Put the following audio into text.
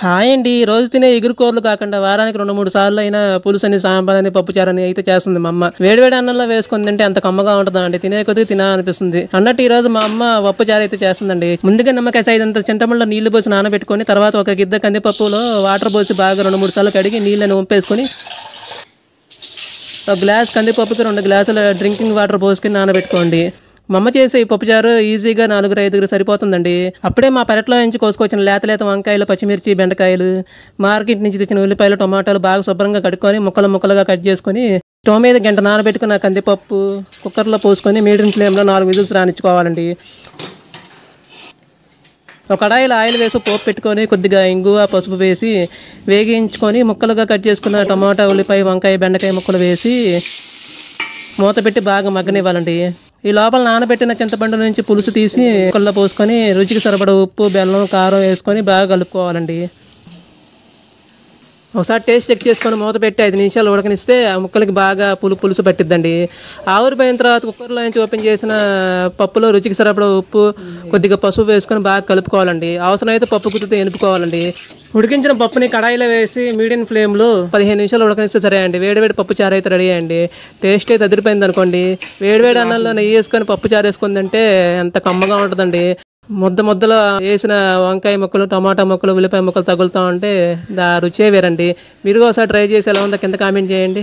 Hi అండి. రోజు తినే ఎగురు కూరలు కాకుండా వారానికి 2, 3 సార్లు అయినా పులుసని, సాంబారని, పప్పుచారని అయితే చేస్తుంది మా అమ్మ. వేడివేడి అన్నంలో వేసుకొని తింటే ఎంత కమ్మగా ఉంటుందండి. తినే కొద్దీ అనిపిస్తుంది. అన్నట్టు ఈ రోజు మా అమ్మ పప్పుచారు అయితే చేస్తుందండి. ముందుగా నిమ్మకాయ సైజ్ అంత చింతపండులో నీళ్లు పోసి నానబెట్టుకొని తర్వాత ఒక గిద్ద కందిపప్పులో వాటర్ పోసి బాగా 2, 3 సార్లు కడిగి నీళ్ళని వంపేసుకొని ఒక గ్లాస్ కందిపప్పుకి 2 గ్లాసుల డ్రింకింగ్ వాటర్ పోసుకొని నానబెట్టుకోండి. మా అమ్మ చేసే ఈ పప్పుచారు ఈజీగా 4, 5 సరిపోతుందండి. అప్పుడే మా పెరట్లో నుంచి కోసుకొచ్చిన లేత వంకాయలు, పచ్చిమిర్చి, బెండకాయలు, మార్కెట్ నుంచి తెచ్చిన ఉల్లిపాయలు, టమాటాలు బాగా శుభ్రంగా కడుక్కొని ముక్కలుగా కట్ చేసుకొని స్టవ్ మీద గంట నానబెట్టుకున్న కందిపప్పు కుక్కర్లో పోసుకొని మీడియం ఫ్లేమ్లో 4 విజిల్స్ రానిచ్చుకోవాలండి. ఒక కడాయిలో ఆయిల్ వేసి పోపు పెట్టుకొని కొద్దిగా ఇంగువ, పసుపు వేసి వేగించుకొని ముక్కలుగా కట్ చేసుకున్న టమాటా, ఉల్లిపాయ, వంకాయ, బెండకాయ ముక్కలు వేసి మూత పెట్టి బాగా మగ్గనివ్వాలండి. ఈ లోపల నానబెట్టిన చింతపండు నుంచి పులుసు తీసి ముక్కల్లో పోసుకొని రుచికి సరిపడ ఉప్పు, బెల్లం, కారం వేసుకొని బాగా కలుపుకోవాలండి. ఒకసారి టేస్ట్ చెక్ చేసుకొని మూత పెట్టి 5 నిమిషాలు ఉడకనిస్తే ఆ ముక్కలకి బాగా పులుసు పట్టిద్దండి. ఆవిరిపోయిన తర్వాత కుక్కర్లో నుంచి ఓపెన్ చేసిన పప్పులో రుచికి సరిపడ ఉప్పు, కొద్దిగా పసుపు వేసుకొని బాగా కలుపుకోవాలండి. అవసరమైతే పప్పు గుత్తితో ఎనుపుకోవాలండి. ఉడికించిన పప్పుని కడాయిలో వేసి మీడియం ఫ్లేమ్లో 15 నిమిషాలు ఉడకనిస్తే సరే అండి. వేడివేడి పప్పు చారు అయితే రెడీ అయ్యండి. టేస్ట్ అయితే అదిరిపోయింది అనుకోండి. వేడివేడి అన్నంలో నెయ్యి వేసుకొని పప్పు చారు వేసుకొని తింటే ఎంత కమ్మగా ఉంటుందండి. ముద్దలో వేసిన వంకాయ ముక్కలు, టమాటా ముక్కలు, ఉల్లిపాయ ముక్కలు తగులుతూ ఉంటే దా రుచే వేరండి. మీరు ఒకసారి ట్రై చేసి ఎలా ఉందో కింద కామెంట్ చేయండి.